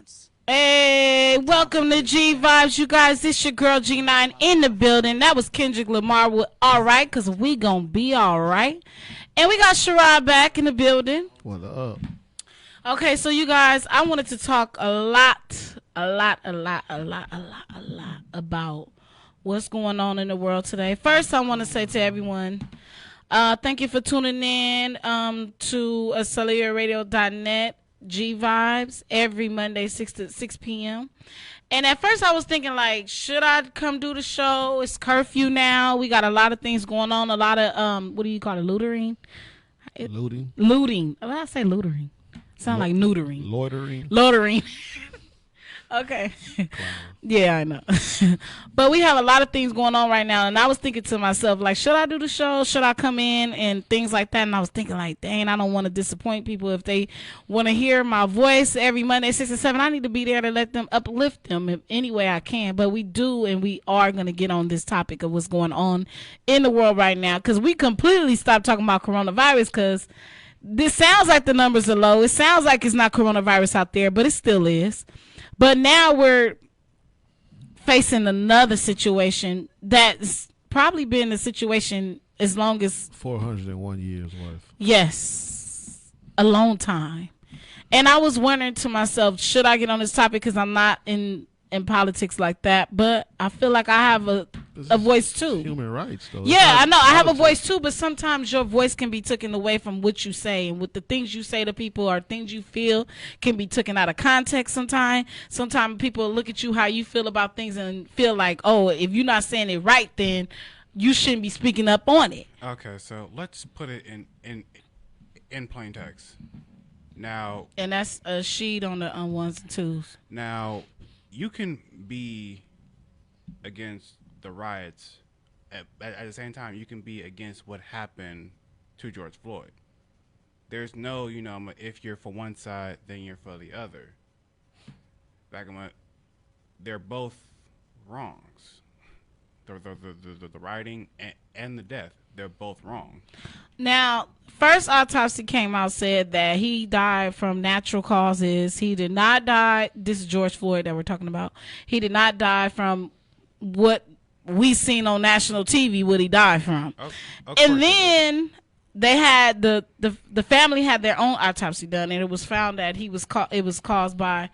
Vibes. Hey, welcome to G Vibes, you guys. This your girl G9 in the building. That was Kendrick Lamar with All Right, because we gonna be all right. And we got Sherard back in the building. What up? Okay, so you guys, I wanted to talk a lot about what's going on in the world today. First, I want to say to everyone, thank you for tuning in to acceleradio.net. G Vibes every Monday 6 p.m. And at first I was thinking, like, should I come do the show? It's curfew now. We got a lot of things going on. A lot of what do you call it? Looting. Why did I say lootering? Sound like neutering. Loitering. Okay. Yeah, I know. But we have a lot of things going on right now, and I was thinking to myself, like, should I do the show? Should I come in and things like that? And I was thinking, like, dang, I don't want to disappoint people. If they want to hear my voice every Monday 6 and 7, I need to be there to let them uplift them in any way I can. But we do, and we are going to get on this topic of what's going on in the world right now, because we completely stopped talking about coronavirus, because this sounds like the numbers are low. It sounds like it's not coronavirus out there, but it still is. But now we're facing another situation that's probably been the situation as long as 401 years worth. Yes, a long time. And I was wondering to myself, should I get on this topic, because I'm not in politics like that, but I feel like I have a voice too. Human rights, though. Yeah, I know. I have a voice too, but sometimes your voice can be taken away from what you say, and with the things you say to people or things you feel can be taken out of context sometimes. Sometimes people look at you how you feel about things and feel like, oh, if you're not saying it right, then you shouldn't be speaking up on it. Okay, so let's put it in plain text. Now, and that's a sheet on the ones and twos. Now, you can be against the riots. At the same time, you can be against what happened to George Floyd. There's no, if you're for one side, then you're for the other. They're both wrongs. The rioting and the death, they're both wrong. Now, first autopsy came out, said that he died from natural causes. He did not die. This is George Floyd that we're talking about. He did not die from what we seen on national TV. What he died from, and then they had the family had their own autopsy done, and it was found that it was caused by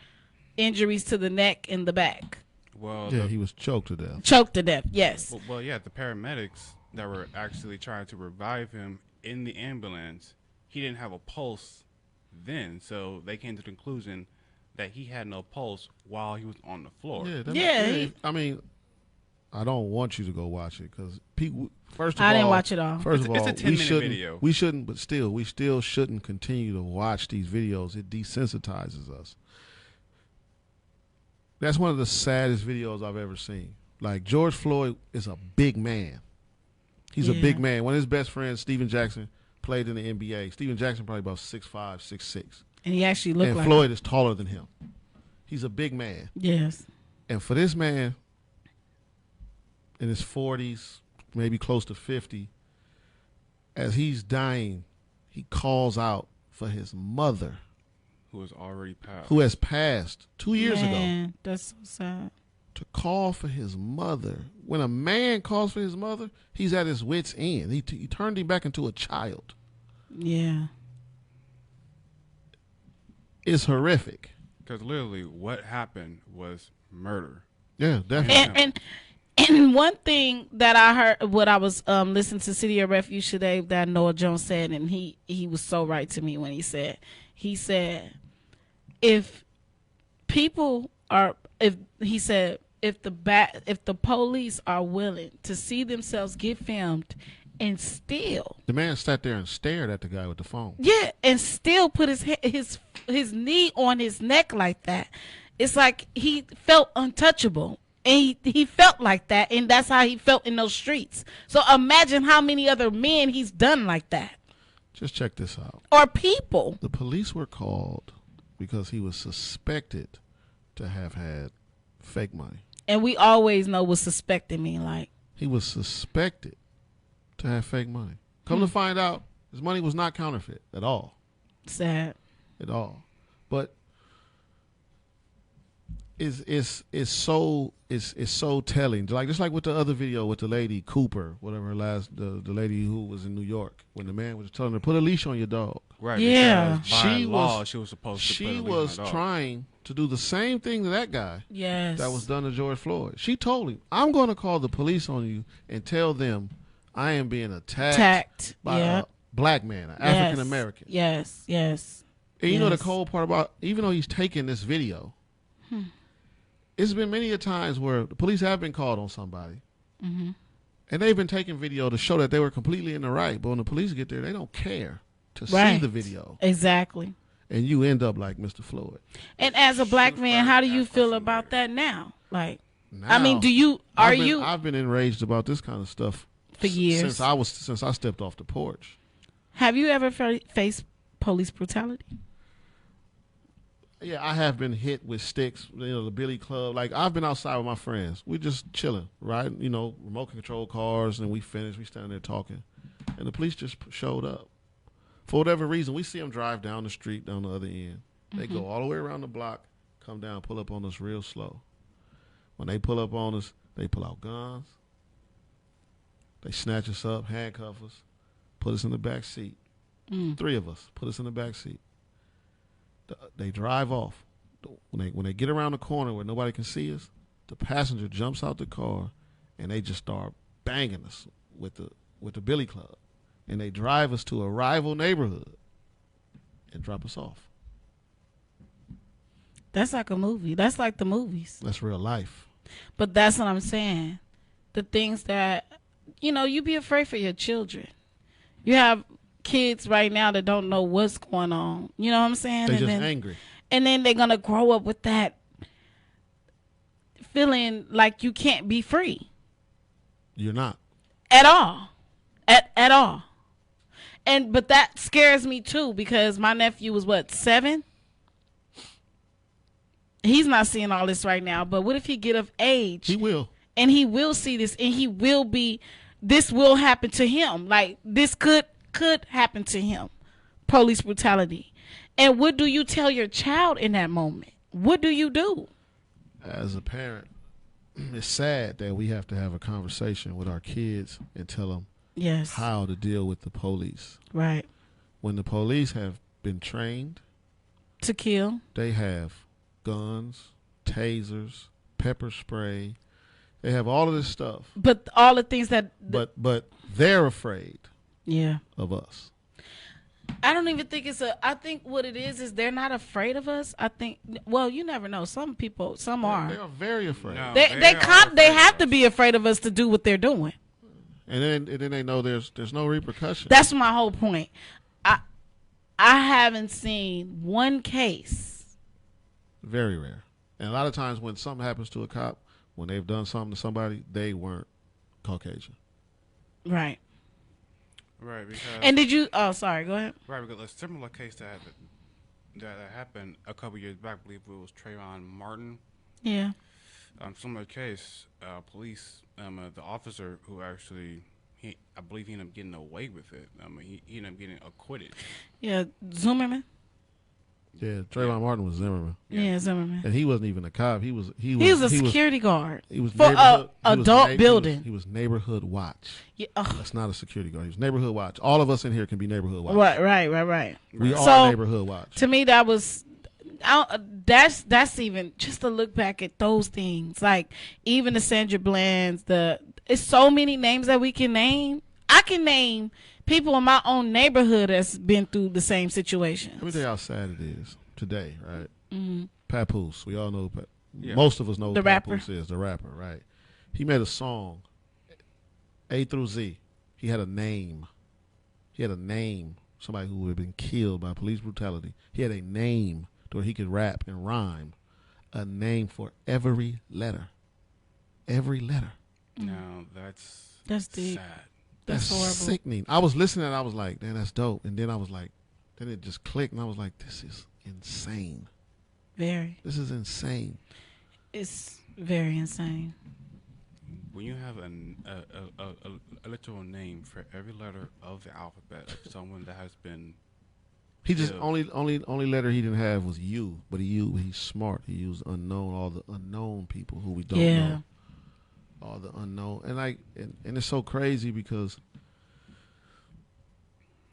injuries to the neck and the back. Well, he was choked to death. Choked to death. Yes. Well, yeah. The paramedics that were actually trying to revive him in the ambulance, he didn't have a pulse then, so they came to the conclusion that he had no pulse while he was on the floor. I mean, I don't want you to go watch it, because people. I didn't watch it all. First of all, it's a 10-minute video. We shouldn't, but still, we still shouldn't continue to watch these videos. It desensitizes us. That's one of the saddest videos I've ever seen. Like, George Floyd is a big man. He's a big man. One of his best friends, Steven Jackson, played in the NBA. Steven Jackson probably about 6'5", 6'6". And he actually looked like And Floyd is taller than him. He's a big man. Yes. And for this man in his 40s, maybe close to 50, as he's dying, he calls out for his mother. Who has already passed. Who has passed 2 years ago. That's so sad. To call for his mother. When a man calls for his mother, he's at his wit's end. He turned him back into a child. Yeah. It's horrific. Because literally what happened was murder. Yeah, definitely. And one thing that I heard, what I was listening to City of Refuge today, that Noah Jones said, and he was so right to me when he said, if the police are willing to see themselves get filmed and still, the man sat there and stared at the guy with the phone. Yeah, and still put his knee on his neck like that. It's like he felt untouchable. And he felt like that, and that's how he felt in those streets. So imagine how many other men he's done like that. Just check this out. Or people. The police were called because he was suspected to have had fake money. And we always know what suspected mean, like. He was suspected to have fake money. Come to find out, his money was not counterfeit at all. Sad. At all. But it's so telling. Like just like with the other video with the lady Cooper, whatever her last the lady who was in New York when the man was telling her put a leash on your dog. Right. Yeah. By law, she was supposed to. She was trying to do the same thing to that guy. Yes. That was done to George Floyd. She told him, "I'm going to call the police on you and tell them I am being attacked by a black man, an African American." Yes. Yes. And you know the cold part about, even though he's taking this video, it's been many a times where the police have been called on somebody, and they've been taking video to show that they were completely in the right. But when the police get there, they don't care to see the video. Exactly. And you end up like Mr. Floyd. And as a black man, how do you feel about that now? Like, now, I mean, I've been enraged about this kind of stuff for years since I stepped off the porch. Have you ever faced police brutality? Yeah, I have been hit with sticks, the billy club. Like, I've been outside with my friends. We just chilling, right? Remote control cars, and we finished. We standing there talking. And the police just showed up. For whatever reason, we see them drive down the street, down the other end. They go all the way around the block, come down, pull up on us real slow. When they pull up on us, they pull out guns. They snatch us up, handcuff us, put us in the back seat. 3 of us, put us in the back seat. They drive off. When they get around the corner where nobody can see us, the passenger jumps out the car and they just start banging us with the billy club, and they drive us to a rival neighborhood and drop us off. That's like a movie. That's like the movies. That's real life. But that's what I'm saying. The things that you be afraid for your children. You have kids right now that don't know what's going on. You know what I'm saying? They're just angry. And then they're going to grow up with that feeling like you can't be free. You're not. At all. At all. But that scares me too, because my nephew was 7? He's not seeing all this right now, but what if he get of age? He will. And he will see this, and this will happen to him. Like, this could happen to him. Police brutality. And what do you tell your child in that moment? What do you do? As a parent, it's sad that we have to have a conversation with our kids and tell them how to deal with the police. Right. When the police have been trained to kill, they have guns, tasers, pepper spray. They have all of this stuff. But all the things that... But they're afraid of us. I don't even think I think what it is they're not afraid of us. I think, well, you never know. Some people, are. They are very afraid. No, they have to be afraid of us to do what they're doing. And then they know there's no repercussion. That's my whole point. I haven't seen one case. Very rare. And a lot of times when something happens to a cop, when they've done something to somebody, they weren't Caucasian. Right. Right. Because, and did you? Oh, sorry. Go ahead. Right, because a similar case that happened a couple years back, I believe it was Trayvon Martin. Yeah. Similar case, police, the officer who actually, I believe he ended up getting away with it. He ended up getting acquitted. Yeah, Zimmerman. Yeah, Trayvon Martin was Zimmerman. Yeah, Zimmerman. And he wasn't even a cop. He was a security guard. He was for an adult building. He was neighborhood watch. Yeah, that's not a security guard. He was neighborhood watch. All of us in here can be neighborhood watch. Right. We are neighborhood watch. To me, that was that's even just to look back at those things. Like even the Sandra Bland's, it's so many names that we can name. I can name people in my own neighborhood that's been through the same situation. Let me tell you how sad it is today, right? Mm-hmm. Papoose. We all know. Most of us know who Papoose is, the rapper, right? He made a song, A through Z. He had a name. Somebody who had been killed by police brutality. He had a name where he could rap and rhyme. A name for every letter. Every letter. No, that's deep. sad. That's horrible. Sickening. I was listening and I was like, man, that's dope. And then I was like, then it just clicked and I was like, this is insane. Very. This is insane. It's very insane. When you have a literal name for every letter of the alphabet of someone that has been He just only letter he didn't have was U, but he's smart. He used unknown, all the unknown people who we don't know, all the unknown, and it's so crazy because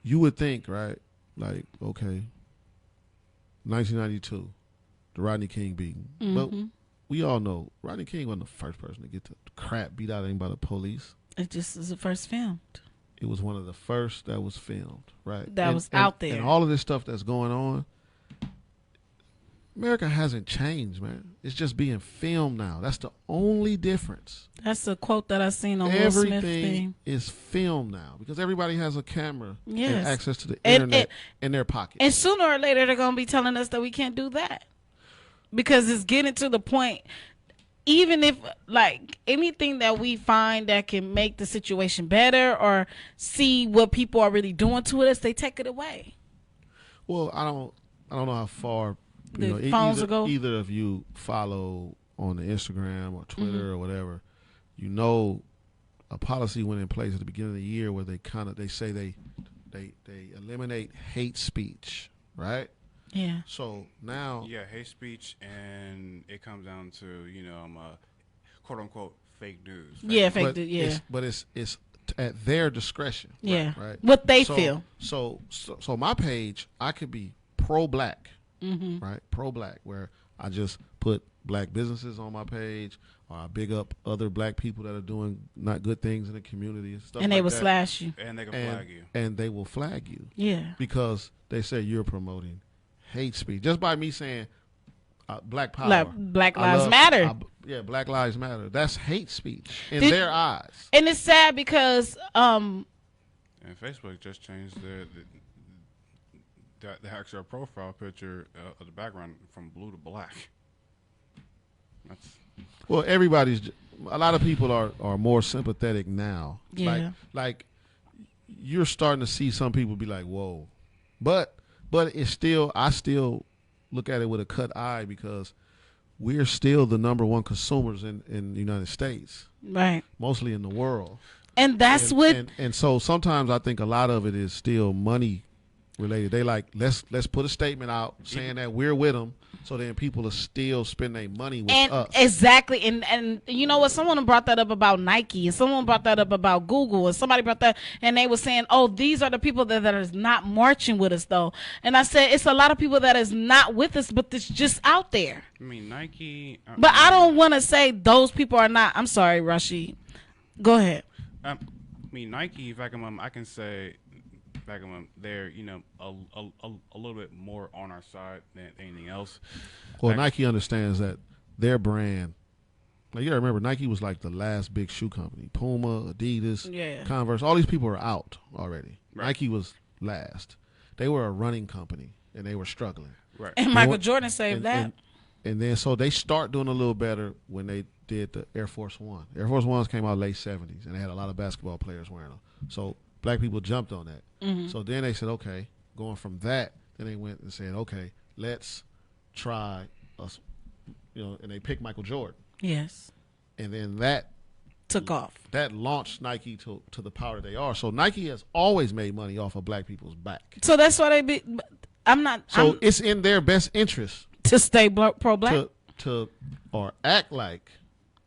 you would think, right? Like, okay, 1992, the Rodney King beating, but we all know Rodney King wasn't the first person to get the crap beat out of him by the police. It just was the first filmed. It was one of the first that was filmed, right? That was out there. And all of this stuff that's going on, America hasn't changed, man. It's just being filmed now. That's the only difference. That's a quote that I seen on Will Smith thing. Everything is filmed now because everybody has a camera and access to the internet in their pocket. And sooner or later, they're going to be telling us that we can't do that because it's getting to the point. Even if, like, anything that we find that can make the situation better or see what people are really doing to us, they take it away. Well, I don't know how far phones will go. Either of you follow on the Instagram or Twitter or whatever. You know, a policy went in place at the beginning of the year where they say they eliminate hate speech, right? Yeah. So now, hate speech, and it comes down to quote unquote fake news. Fake news. But it's at their discretion. Yeah. Right. What they feel. So my page, I could be pro-black, right? Pro-black, where I just put black businesses on my page, or I big up other black people that are doing not good things in the community and stuff. And they will slash you. And they can flag you. And they will flag you. Yeah. Because they say you're promoting hate speech just by me saying black power, Black Lives Matter. Black Lives Matter. That's hate speech in their eyes. And it's sad because and Facebook just changed the actual profile picture of the background from blue to black. Well, a lot of people are more sympathetic now. Yeah. Like you're starting to see some people be like, whoa, but it's still, I still look at it with a cut eye because we're still the number one consumers in the United States. Right. Mostly in the world. And that's and so sometimes I think a lot of it is still money related. They like, let's put a statement out saying that we're with them, so then people are still spending their money with us. Exactly. And you know what? Someone brought that up about Nike, and someone brought that up about Google, and somebody brought that, and they were saying, oh, these are the people that is not marching with us, though. And I said, it's a lot of people that is not with us, but it's just out there. I mean, Nike. But I don't want to say those people are not. I'm sorry, Rashid. Go ahead. I mean, Nike, if I can say, they're a little bit more on our side than anything else. Well, Nike understands that their brand. Now you gotta remember, Nike was like the last big shoe company. Puma, Adidas, Converse. All these people are out already. Right. Nike was last. They were a running company and they were struggling. Right. And Michael Jordan saved that. And then so they start doing a little better when they did the Air Force One. Air Force Ones came out late 70s and they had a lot of basketball players wearing them. So black people jumped on that. So then they said, okay, going from that, then they went and said, okay, let's try us, and they picked Michael Jordan. Yes. And then that took off. That launched Nike to the power they are. So Nike has always made money off of black people's back. So that's why they be. It's in their best interest to stay pro-black, or act like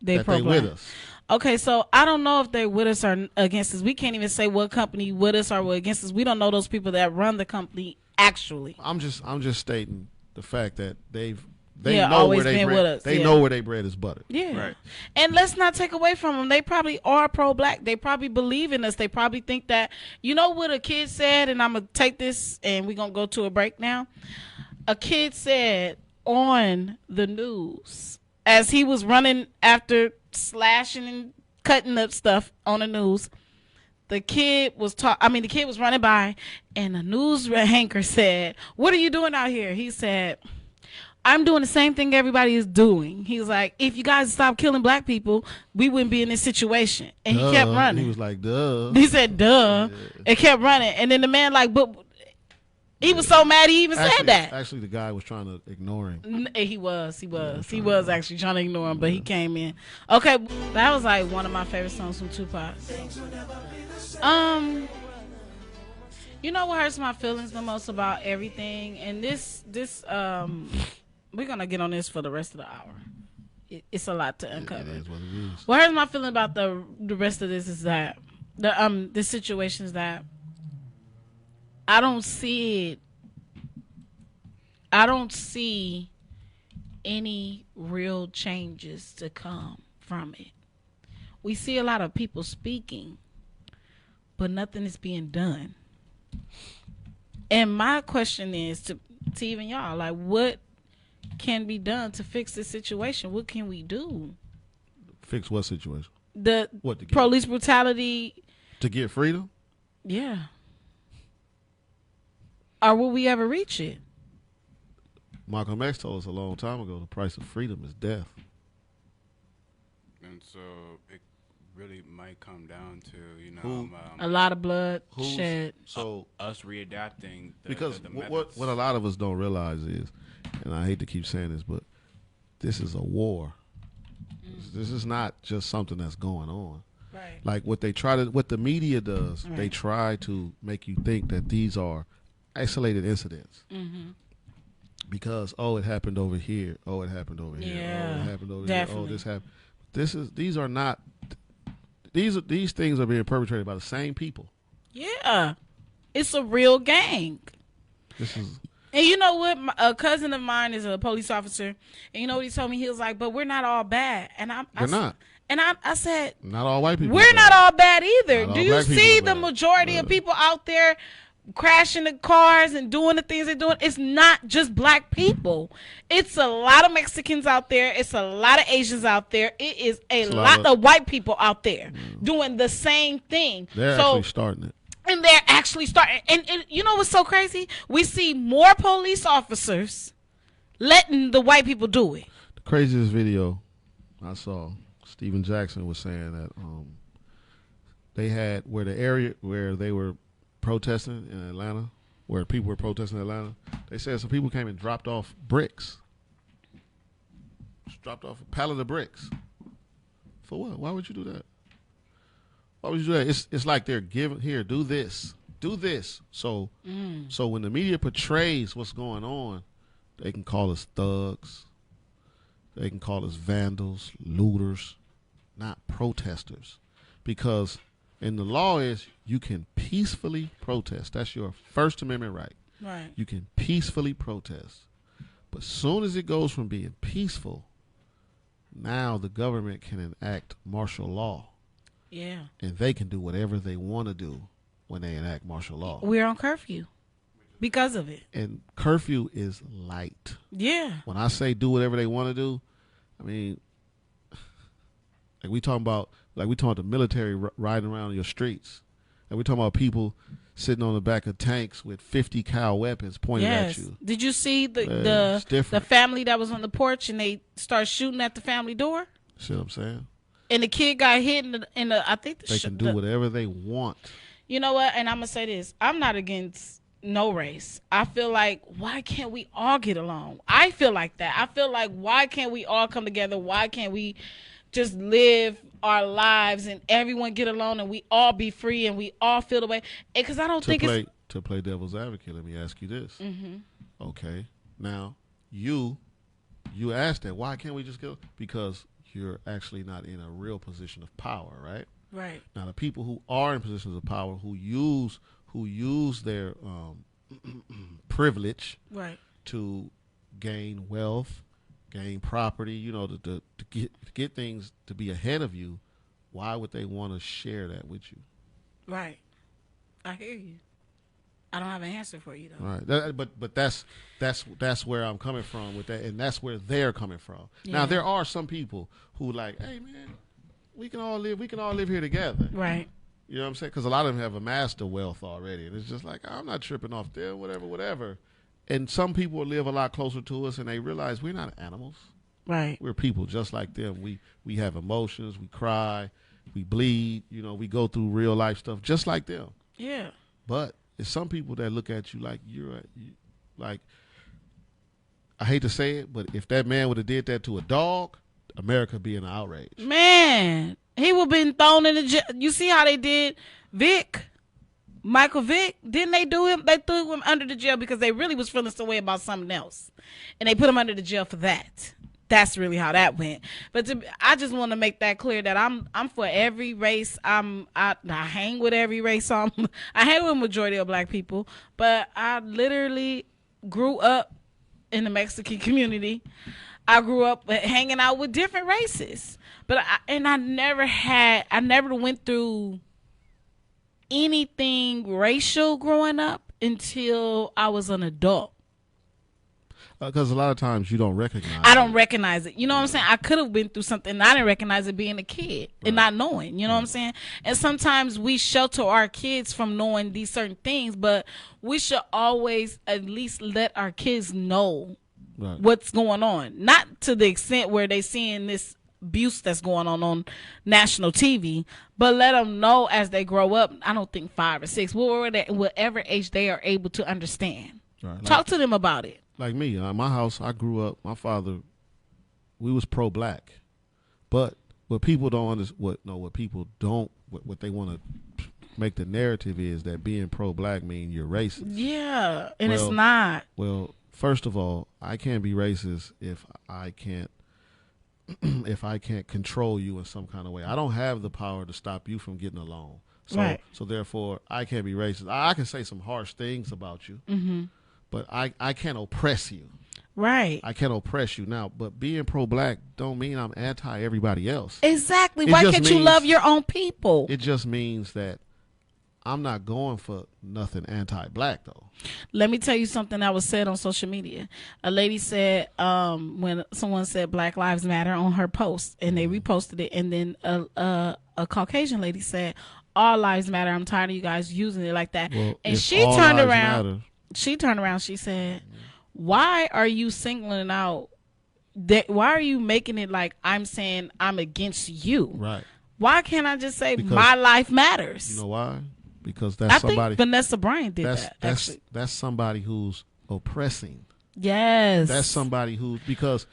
they with us. Okay, so I don't know if they're with us or against us. We can't even say what company with us or against us. We don't know those people that run the company actually. I'm just stating the fact that they know where they bread. They know where they bread is buttered. Yeah, right. And let's not take away from them. They probably are pro-black. They probably believe in us. They probably think that, you know what a kid said, and I'm gonna take this and we're gonna go to a break now. A kid said on the news as he was running after slashing and cutting up stuff on the news. The kid was running by, and the news anchor said, "What are you doing out here?" He said, "I'm doing the same thing everybody is doing." He was like, "If you guys stop killing black people, we wouldn't be in this situation." And he kept running. He was like, "Duh." He said, "Duh," and kept running. And then the man but he was so mad he even said that. Actually, the guy was trying to ignore him. He was actually trying to ignore him, but he came in. Okay, that was like one of my favorite songs from Tupac. You know what hurts my feelings the most about everything, and this we're gonna get on this for the rest of the hour. It's a lot to uncover. It is what it is. What hurts my feeling about the rest of this is that the situation is that I don't see it. I don't see any real changes to come from it. We see a lot of people speaking, but nothing is being done. And my question is to even y'all, like, what can be done to fix this situation? What can we do? Fix what situation? The police brutality. To get freedom? Yeah. Or will we ever reach it? Malcolm X told us a long time ago, the price of freedom is death. And so it really might come down to, a lot of blood shed. So us readapting. Because the what a lot of us don't realize is, and I hate to keep saying this, but this is a war. This is not just something that's going on. Right. Like what the media does, right. They try to make you think that these are isolated incidents. Mm-hmm. Because it happened over here. Oh, it happened over here. Yeah, oh, it happened over definitely. here. Oh, this happened. These are not. These things are being perpetrated by the same people. Yeah, it's a real gang. And you know what? A cousin of mine is a police officer, and you know what he told me? He was like, "But we're not all bad." And They're not. And I said, "Not all white people. We're not all bad either. Not Do all you black people see are the bad. majority of people out there crashing the cars and doing the things they're doing? It's not just black people. It's a lot of Mexicans out there. It's a lot of Asians out there. It is a lot of white people out there doing the same thing. They're actually starting it. And they're actually starting. And you know what's so crazy? We see more police officers letting the white people do it. The craziest video I saw, Steven Jackson was saying that they had where the area where they were protesting in Atlanta, where people were protesting in Atlanta, they said some people came and dropped off bricks. Just dropped off a pallet of bricks. For what? Why would you do that? Why would you do that? It's like they're giving, here, do this. Do this. So when the media portrays what's going on, they can call us thugs. They can call us vandals, looters, not protesters. Because and the law is you can peacefully protest. That's your First Amendment right. Right. You can peacefully protest. But soon as it goes from being peaceful, now the government can enact martial law. Yeah. And they can do whatever they want to do when they enact martial law. We're on curfew because of it. And curfew is light. Yeah. When I say do whatever they want to do, I mean, we talking about the military riding around your streets. And we talking about people sitting on the back of tanks with 50 cal weapons pointed at you. Did you see the family that was on the porch and they start shooting at the family door? See what I'm saying? And the kid got hit in the I think they can do whatever they want. You know what? And I'm gonna say this: I'm not against no race. I feel like why can't we all get along? I feel like that. I feel like why can't we all come together? Why can't we just live our lives and everyone get along and we all be free and we all feel the way? Because I don't think it's to play devil's advocate. Let me ask you this. Mm-hmm. Okay, now you asked that. Why can't we just go? Because you're actually not in a real position of power, right? Right. Now, the people who are in positions of power, who use their privilege, right, to gain wealth, gain property, to get things to be ahead of you, why would they want to share that with you? Right. I hear you. I don't have an answer for you though. Right, but that's where I'm coming from with that, and that's where they're coming from. Yeah. Now there are some people who like, hey man, we can all live here together. Right. You know what I'm saying? Because a lot of them have amassed the wealth already, and it's just like I'm not tripping off them, whatever. And some people live a lot closer to us, and they realize we're not animals. Right. We're people just like them. We have emotions. We cry. We bleed. We go through real life stuff just like them. Yeah. But it's some people that look at you like like, I hate to say it, but if that man would have did that to a dog, America would be in an outrage. Man, he would have been thrown in the jail. You see how they did Vic? Michael Vick, didn't they do him? They threw him under the jail because they really was feeling some way about something else, and they put him under the jail for that. That's really how that went. But I just want to make that clear that I'm for every race. I hang with every race. I hang with a majority of black people, but I literally grew up in the Mexican community. I grew up hanging out with different races, but I never went through anything racial growing up until I was an adult. Because a lot of times you don't recognize I don't recognize it. You know what I'm saying? I could have been through something and I didn't recognize it being a kid and not knowing. You know what I'm saying? And sometimes we shelter our kids from knowing these certain things, but we should always at least let our kids know what's going on. Not to the extent where they seeing this abuse that's going on national TV, but let them know as they grow up. I don't think 5 or 6, whatever age they are able to understand. Right. Talk to them about it. Like me, my house, I grew up, my father, we was pro-black. But what people don't understand, what they want to make the narrative is that being pro-black means you're racist. Yeah, and it's not. Well, first of all, I can't be racist if I can't control you in some kind of way. I don't have the power to stop you from getting along. So therefore, I can't be racist. I can say some harsh things about you. Mm-hmm. But I can't oppress you. Right. I can't oppress you. Now, but being pro-black don't mean I'm anti everybody else. Exactly. Why can't you love your own people? It just means that I'm not going for nothing anti-black, though. Let me tell you something that was said on social media. A lady said, when someone said Black Lives Matter on her post, and they reposted it, and then a Caucasian lady said, all lives matter. I'm tired of you guys using it like that. Well, and she turned around. She turned around. She said, why are you singling out that? Why are you making it like I'm saying I'm against you? Right. Why can't I just say my life matters? You know why? Because that's somebody. I think Vanessa Bryant did that. That's somebody who's oppressing. Yes. That's somebody because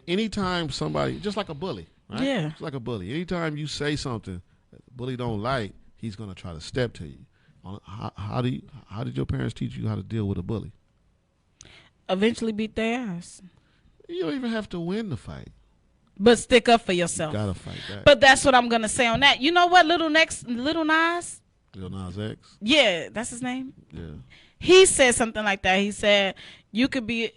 anytime somebody, just like a bully, right? Yeah. It's like a bully. Anytime you say something that the bully don't like, he's going to try to step to you. How did your parents teach you how to deal with a bully? Eventually beat their ass. You don't even have to win the fight. But stick up for yourself. Gotta fight back. But that's what I'm gonna say on that. You know what, Little Nas? Lil Nas X? Yeah, that's his name? Yeah. He said something like that. He said, you could be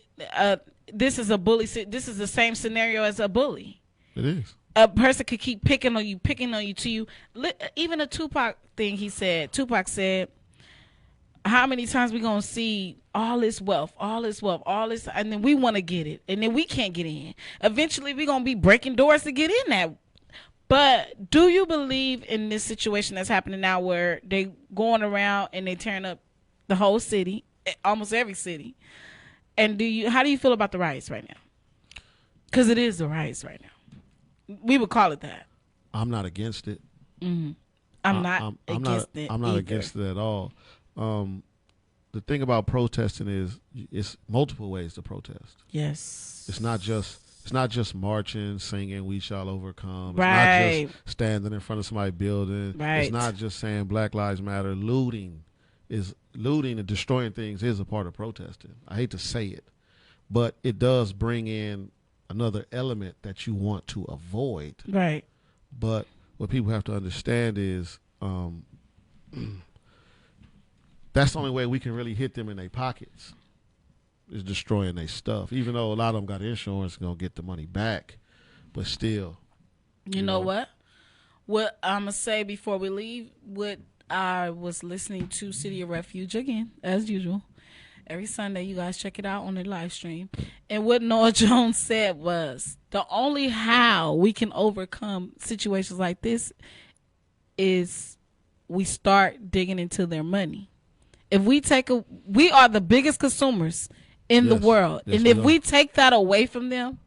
this is a bully, this is the same scenario as a bully. It is. A person could keep picking on you to you. Even a Tupac thing he said. Tupac said, how many times we going to see all this wealth, and then we want to get it, and then we can't get in. Eventually, we going to be breaking doors to get in that. But do you believe in this situation that's happening now where they going around and they tearing up the whole city, almost every city? And how do you feel about the riots right now? Because it is the riots right now. We would call it that. I'm not against it. Mm-hmm. I'm not against it. I'm not against it at all. The thing about protesting is it's multiple ways to protest. Yes. It's not just marching, singing, "We shall overcome." Right. It's not just standing in front of somebody's building. Right. It's not just saying Black Lives Matter. Looting and destroying things is a part of protesting. I hate to say it, but it does bring in another element that you want to avoid. Right. But what people have to understand is that's the only way we can really hit them in their pockets is destroying their stuff. Even though a lot of them got insurance and going to get the money back, but still. You know what? What I'm going to say before we leave, what I was listening to City of Refuge again, as usual. Every Sunday, you guys check it out on the live stream. And what Noah Jones said was, the only how we can overcome situations like this is we start digging into their money. If we we are the biggest consumers in the world. Yes, and if we take that away from them,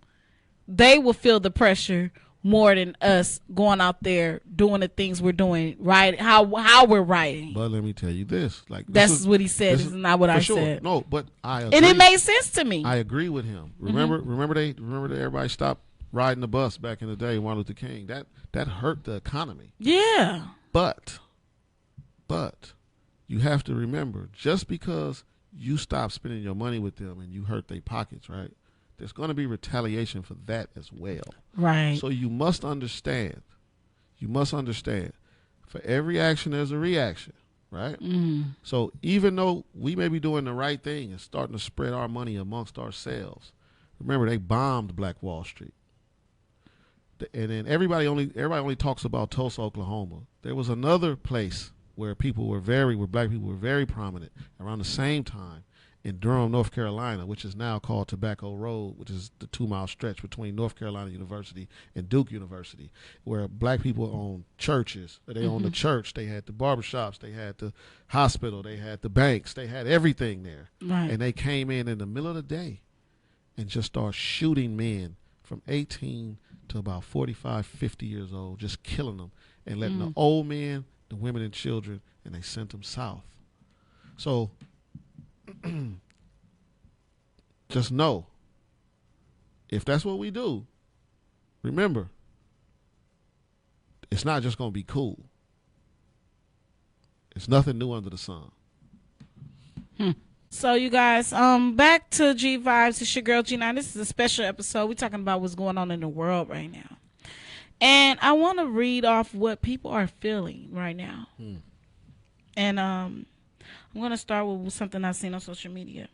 they will feel the pressure more than us going out there doing the things we're doing, right? How we're writing. But let me tell you this, that's what he said. This is not what I said. No, but I agree. And it made sense to me. I agree with him. Remember that everybody stopped riding the bus back in the day, Martin Luther King. That hurt the economy. Yeah. But you have to remember, just because you stop spending your money with them and you hurt their pockets, right? There's going to be retaliation for that as well. Right. So you must understand. You must understand. For every action, there's a reaction, right? So even though we may be doing the right thing and starting to spread our money amongst ourselves, remember they bombed Black Wall Street. And then everybody only talks about Tulsa, Oklahoma. There was another place where black people were very prominent around the same time in Durham, North Carolina, which is now called Tobacco Road, which is the 2-mile stretch between North Carolina University and Duke University, where black people owned churches. They owned the church. They had the barbershops. They had the hospital. They had the banks. They had everything there. Right. And they came in the middle of the day and just started shooting men from 18 to about 45, 50 years old, just killing them and letting the old men, the women and children, and they sent them south. So just know, if that's what we do, remember, it's not just going to be cool. It's nothing new under the sun. So you guys, back to G Vibes. It's your girl G9. This is a special episode. We're talking about what's going on in the world right now. And I want to read off what people are feeling right now. And I'm going to start with something I've seen on social media.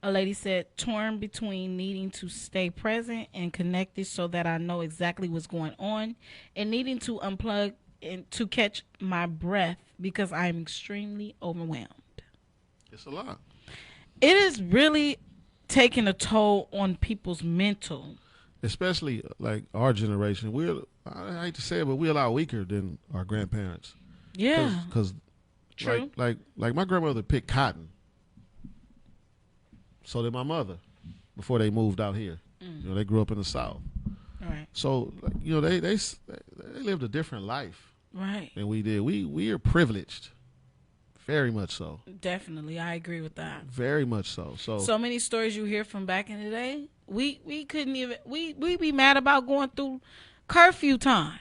A lady said, torn between needing to stay present and connected so that I know exactly what's going on, and needing to unplug and to catch my breath because I am extremely overwhelmed. It's a lot. It is really taking a toll on people's mental. Especially like our generation. I hate to say it, but we're a lot weaker than our grandparents. Yeah. Because True. like my grandmother picked cotton. So did my mother before they moved out here. You know, they grew up in the South. Right. So, you know, they lived a different life. Right. Than we did. We are privileged. Very much so. Definitely. I agree with that. Very much so. So many stories you hear from back in the day. We couldn't even we be mad about going through curfew time.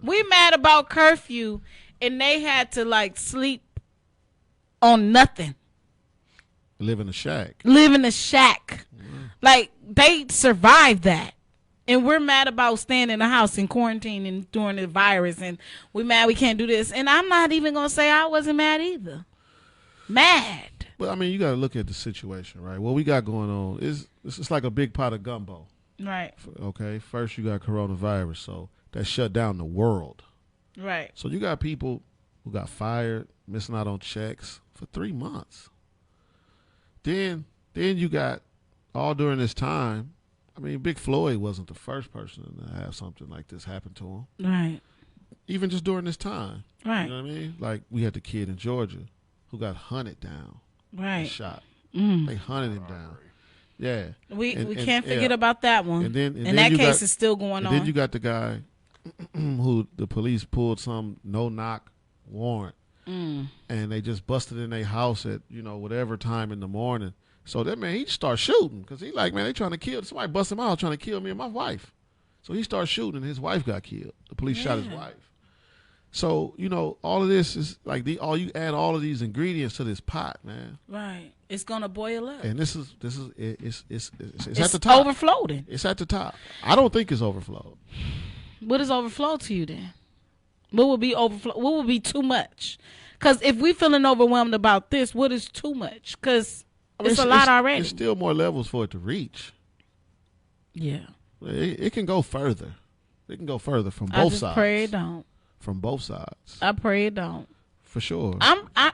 We mad about curfew and they had to like sleep on nothing. Live in a shack. Like they survived that. And we're mad about staying in the house in quarantine and during the virus, and we mad we can't do this. And I'm not even going to say I wasn't mad either. Mad. But, I mean, you got to look at the situation, right? What we got going on is it's like a big pot of gumbo. Right. Okay? First, you got coronavirus, so that shut down the world. Right. So you got people who got fired, missing out on checks for 3 months. Then you got, all during this time, I mean, Big Floyd wasn't the first person to have something like this happen to him. Right. Even just during this time. Right. You know what I mean? Like, we had the kid in Georgia who got hunted down. Right. Shot. They hunted him down. Yeah. We can't forget about that one. And that case is still going on. And then you got the guy who the police pulled some no-knock warrant. And they just busted in their house at, you know, whatever time in the morning. So that man, he started shooting because he like, man, they trying to kill. Somebody bust him out trying to kill me and my wife. So he started shooting and his wife got killed. The police shot his wife. So, you know, all of this is like you add all of these ingredients to this pot, man. Right. It's gonna boil up. And it's at the top. Overflowing. It's at the top. I don't think it's overflowed. What is overflow to you then? What would be overflow? What would be too much? Because if we feeling overwhelmed about this, what is too much? Because it's a lot already. There's still more levels for it to reach. Yeah. It can go further. It can go further from both sides. I pray it don't. From both sides. I pray it don't. For sure.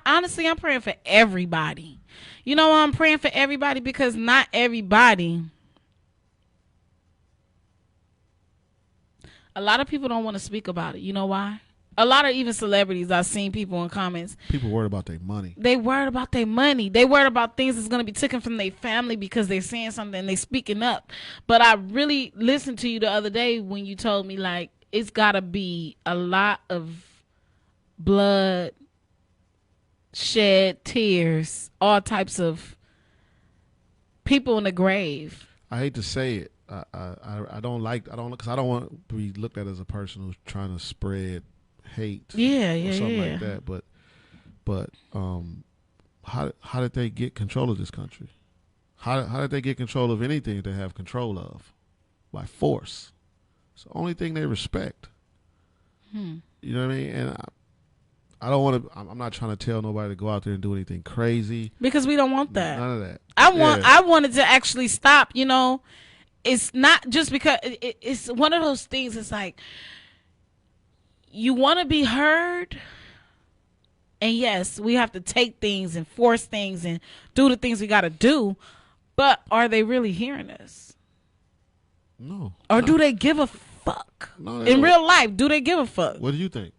Honestly, I'm praying for everybody. You know why I'm praying for everybody? Because not everybody. A lot of people don't want to speak about it. You know why? A lot of even celebrities, I've seen people in comments. People worried about their money. They worried about their money. They worried about things that's going to be taken from their family because they're saying something and they speaking up. But I really listened to you the other day when you told me, like, it's got to be a lot of blood, shed, tears, all types of people in the grave. I hate to say it. I don't because I don't want to be looked at as a person who's trying to spread hate or something like that. But But how did they get control of this country? How did they get control of anything they have control of? By force. It's the only thing they respect. You know what I mean? And I don't want to. I'm not trying to tell nobody to go out there and do anything crazy because we don't want that. None of that. I wanted to actually stop. You know, it's not just because it's one of those things. It's like you want to be heard. And yes, we have to take things and force things and do the things we got to do. But are they really hearing us? No. Or do they give a fuck? No, in real life, do they give a fuck? What do you think?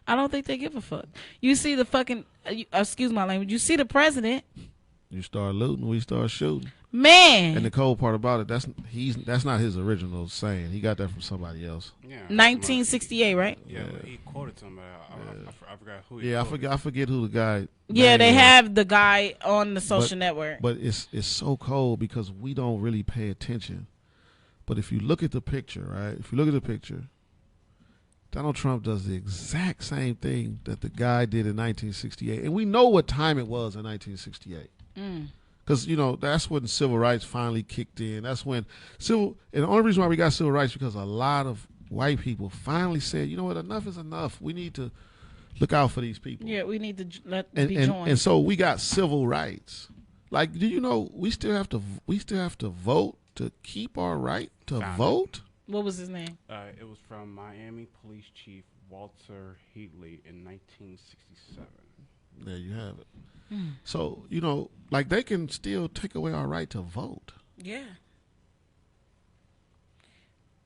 I don't think they give a fuck. You see the fucking, excuse my language, you see the president. You start looting, we start shooting. Man. And the cold part about it, that's not his original saying. He got that from somebody else. Yeah, 1968, right? Yeah, he quoted somebody. I forgot who. He I forget who the guy. Yeah, they have the guy on the social network. But it's so cold because we don't really pay attention. But if you look at the picture, right? If you look at the picture, Donald Trump does the exact same thing that the guy did in 1968, and we know what time it was in 1968. Because, you know, that's when civil rights finally kicked in. That's when and the only reason why we got civil rights because a lot of white people finally said, you know what, enough is enough. We need to look out for these people. Yeah, we need to let be joined. And so we got civil rights. Like, do you know we still have to vote to keep our right to vote? What was his name? It was from Miami Police Chief Walter Heatley in 1967. There you have it. So, you know, like they can still take away our right to vote. Yeah.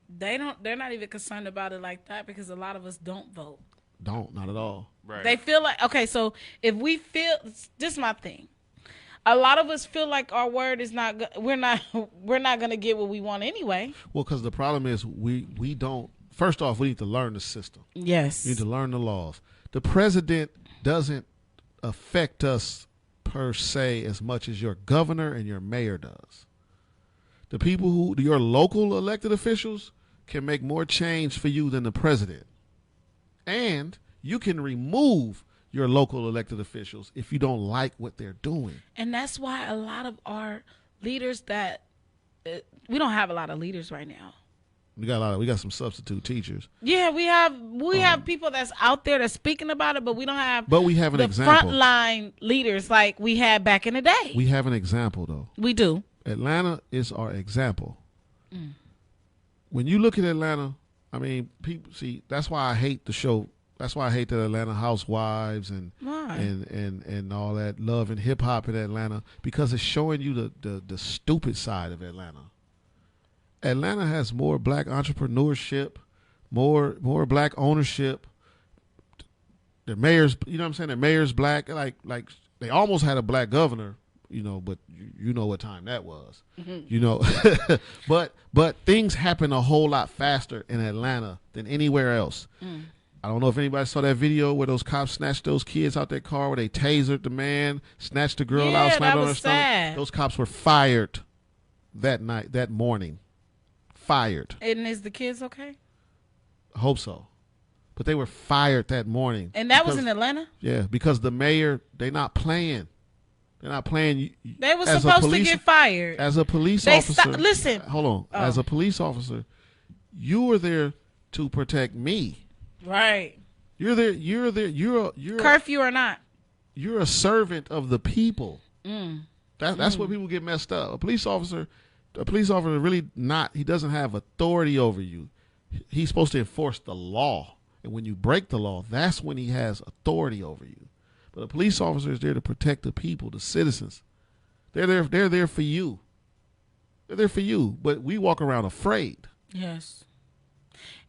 They're not even concerned about it like that because a lot of us don't vote. Not at all. Right. They feel like, okay, so if we feel, this is my thing. A lot of us feel like our word is we're not going to get what we want anyway. Well, because the problem is we don't, first off, we need to learn the system. Yes. We need to learn the laws. The president doesn't affect us per se as much as your governor and your mayor does. The people your local elected officials can make more change for you than the president. And you can remove your local elected officials if you don't like what they're doing. And that's why a lot of our leaders we don't have a lot of leaders right now. We got some substitute teachers. Yeah, we have people that's out there that's speaking about it, but we don't have. But we have an example. Frontline leaders like we had back in the day. We have an example though. We do. Atlanta is our example. When you look at Atlanta, I mean, people see. That's why I hate the show. That's why I hate the Atlanta Housewives and all that love and hip hop in Atlanta because it's showing you the stupid side of Atlanta. Atlanta has more black entrepreneurship, more black ownership. The mayor's, you know what I'm saying? The mayor's black. Like they almost had a black governor, you know, but you know what time that was, you know. but things happen a whole lot faster in Atlanta than anywhere else. I don't know if anybody saw that video where those cops snatched those kids out their car, where they tasered the man, snatched the girl out, slammed on her stomach. Those cops were fired that morning. Fired. And is the kids okay? I hope so. But they were fired that morning. And that was in Atlanta? Yeah, because the mayor, they're not playing. They're not playing. They were supposed to get fired. As a police officer. Listen. Hold on. Oh. As a police officer, you were there to protect me. Right. You're there. You're curfew or not. You're a servant of the people. That's where people get messed up. A police officer really not. He doesn't have authority over you. He's supposed to enforce the law. And when you break the law, that's when he has authority over you. But a police officer is there to protect the people, the citizens. They're there for you. They're there for you. But we walk around afraid. Yes.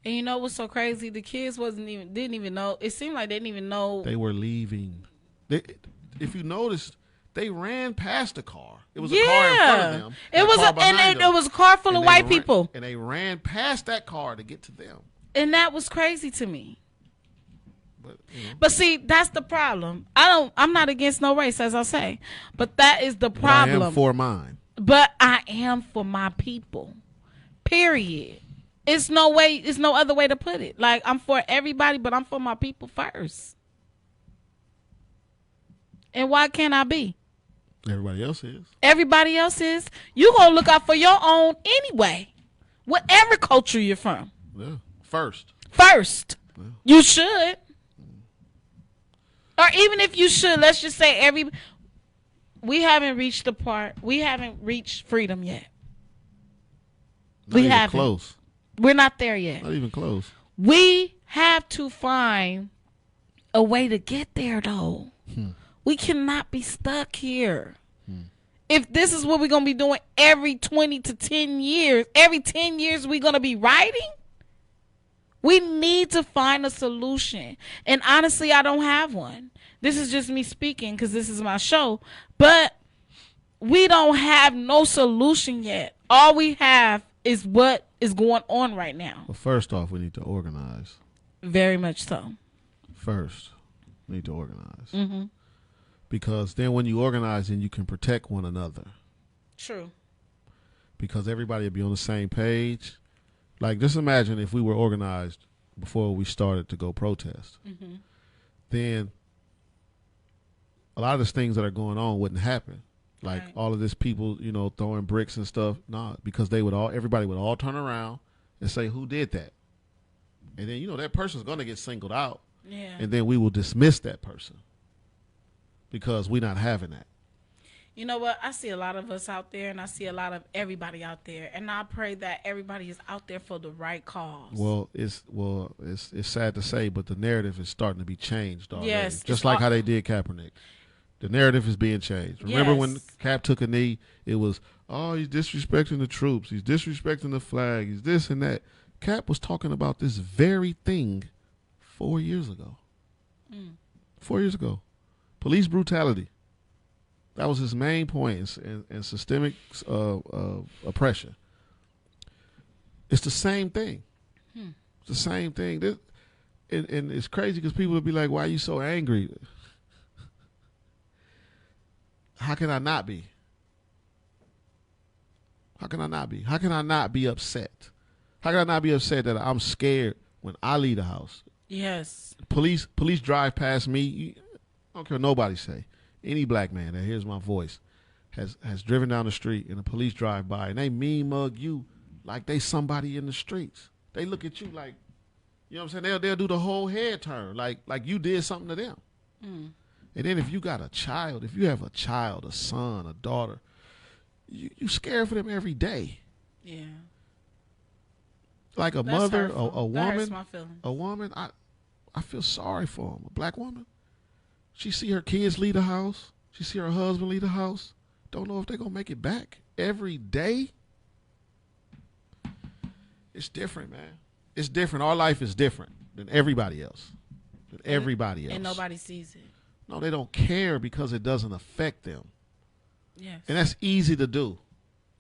And you know what's so crazy? The kids didn't even know. It seemed like they didn't even know they were leaving. If you noticed, they ran past the car. It was a car in front of them. It was a car full of white people. And they ran past that car to get to them. And that was crazy to me. But see, that's the problem. I'm not against no race, as I say. But that is the problem. I am for mine. But I am for my people. Period. It's no other way to put it. Like, I'm for everybody, but I'm for my people first. And why can't I be? Everybody else is. Everybody else is. You gonna look out for your own anyway. Whatever culture you're from. Yeah. First. Yeah. You should. Or even if you should, let's just say we haven't reached the part. We haven't reached freedom yet. Not even haven't. Close. We're not there yet. Not even close. We have to find a way to get there, though. We cannot be stuck here. If this is what we're going to be doing every 20 to 10 years, every 10 years we're going to be writing, we need to find a solution. And honestly, I don't have one. This is just me speaking because this is my show. But we don't have no solution yet. All we have is what is going on right now. Well, first off, we need to organize. Very much so. First, we need to organize. Mm-hmm. Because then when you organize, then you can protect one another. True. Because everybody will be on the same page. Like, just imagine if we were organized before we started to go protest. Mm-hmm. Then a lot of these things that are going on wouldn't happen. Like all of this people, throwing bricks and stuff. Nah, because everybody would all turn around and say, who did that? And then, that person's going to get singled out. Yeah. And then we will dismiss that person. Because we're not having that. You know what? I see a lot of us out there, and I see a lot of everybody out there, and I pray that everybody is out there for the right cause. Well, it's sad to say, but the narrative is starting to be changed already. Yes, just like how they did Kaepernick. The narrative is being changed. Remember when Cap took a knee? It was, he's disrespecting the troops. He's disrespecting the flag. He's this and that. Cap was talking about this very thing 4 years ago. 4 years ago. Police brutality. That was his main point in systemic oppression. It's the same thing. It's the same thing. And it's crazy because people will be like, why are you so angry? How can I not be? How can I not be? How can I not be upset? How can I not be upset that I'm scared when I leave the house? Yes. Police drive past me. I don't care what nobody say. Any black man that hears my voice has driven down the street and the police drive by and they mean mug you like they somebody in the streets. They look at you like, you know what I'm saying? They'll do the whole head turn like you did something to them. And then if you got a child, if you have a child, a son, a daughter, you scared for them every day. Yeah. Like a mother, a woman, I feel sorry for them. A black woman. She see her kids leave the house. She see her husband leave the house. Don't know if they're going to make it back every day. It's different, man. It's different. Our life is different than everybody else. And nobody sees it. No, they don't care because it doesn't affect them. Yes. And that's easy to do.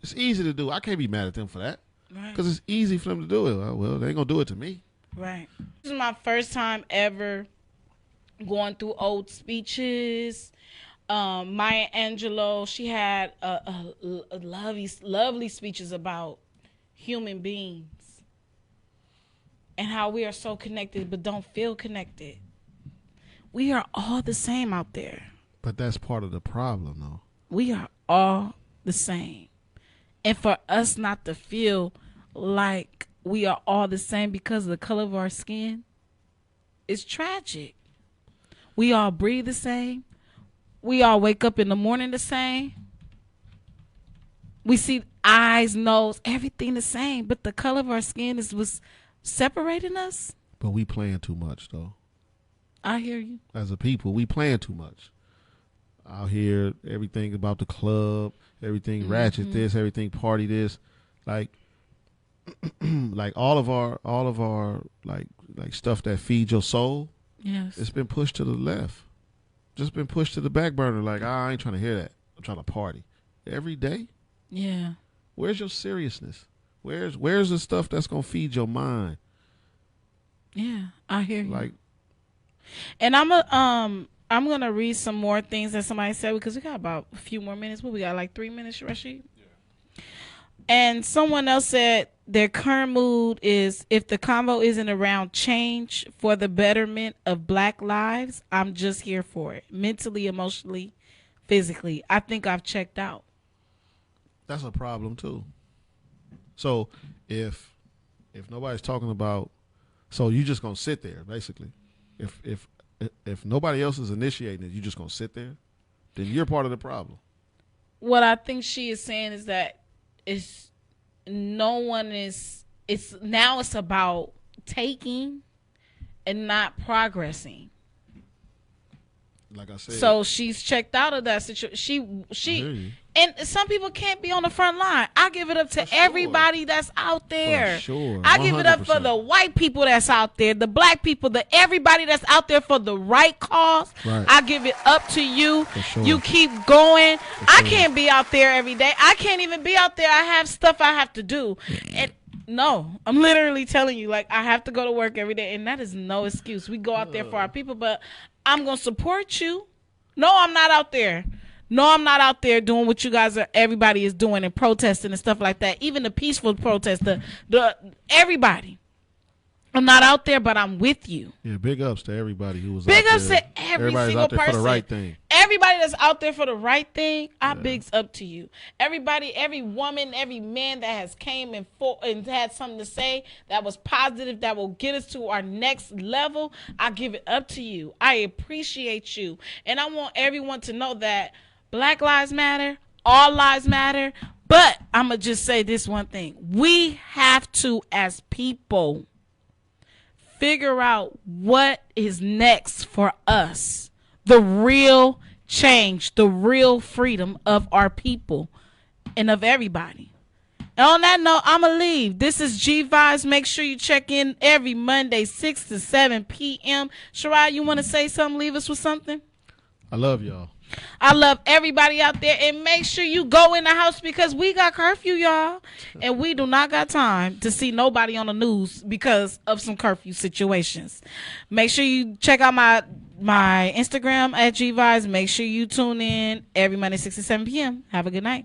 It's easy to do. I can't be mad at them for that. Right. Because it's easy for them to do it. Well, they ain't going to do it to me. Right. This is my first time ever going through old speeches. Maya Angelou, she had a lovely speeches about human beings and how we are so connected but don't feel connected. We are all the same out there. But that's part of the problem, though. We are all the same. And for us not to feel like we are all the same because of the color of our skin, it's tragic. We all breathe the same. We all wake up in the morning the same. We see eyes, nose, everything the same. But the color of our skin is what's separating us. But we playing too much, though. I hear you. As a people, we playing too much. Out here, everything about the club, everything ratchet this, everything party this. Like all of our like stuff that feeds your soul. Yes. It's been pushed to the left. Just been pushed to the back burner. Like, I ain't trying to hear that. I'm trying to party. Every day? Yeah. Where's your seriousness? Where's the stuff that's gonna feed your mind? Yeah, I hear you. Like, and I'm gonna read some more things that somebody said because we got about a few more minutes. What we got, like 3 minutes, Rashid? And someone else said their current mood is, if the convo isn't around change for the betterment of Black lives, I'm just here for it. Mentally, emotionally, physically. I think I've checked out. That's a problem too. So if nobody's talking about, so you just gonna sit there basically. If nobody else is initiating it, you just gonna sit there, then you're part of the problem. What I think she is saying is that it's about taking and not progressing. Like I said. So she's checked out of that situation. She and some people can't be on the front line. I give it up to everybody that's out there. For sure. 100%. I give it up for the white people that's out there, the black people, everybody that's out there for the right cause. Right. I give it up to you. For sure. You keep going. For I sure. can't be out there every day. I can't even be out there. I have stuff I have to do. And no, I'm literally telling you, like, I have to go to work every day, and that is no excuse. We go out there for our people, but I'm going to support you. No, I'm not out there. No, I'm not out there doing what everybody is doing and protesting and stuff like that. Even the peaceful protest, everybody. I'm not out there, but I'm with you. Yeah, big ups to everybody who was big out ups there. to every Everybody's single out there person. for the right thing. Everybody that's out there for the right thing, bigs up to you. Everybody, every woman, every man that has came and had something to say that was positive, that will get us to our next level, I give it up to you. I appreciate you. And I want everyone to know that Black lives matter, all lives matter, but I'm going to just say this one thing. We have to, as people, figure out what is next for us. The real change, the real freedom of our people and of everybody. And on that note, I'm going to leave. This is G Vibes. Make sure you check in every Monday, 6 to 7 p.m. Sherard, you want to say something? Leave us with something? I love y'all. I love everybody out there, and make sure you go in the house because we got curfew, y'all, and we do not got time to see nobody on the news because of some curfew situations. Make sure you check out my Instagram at GVibes. Make sure you tune in every Monday, 6 to 7 p.m. Have a good night.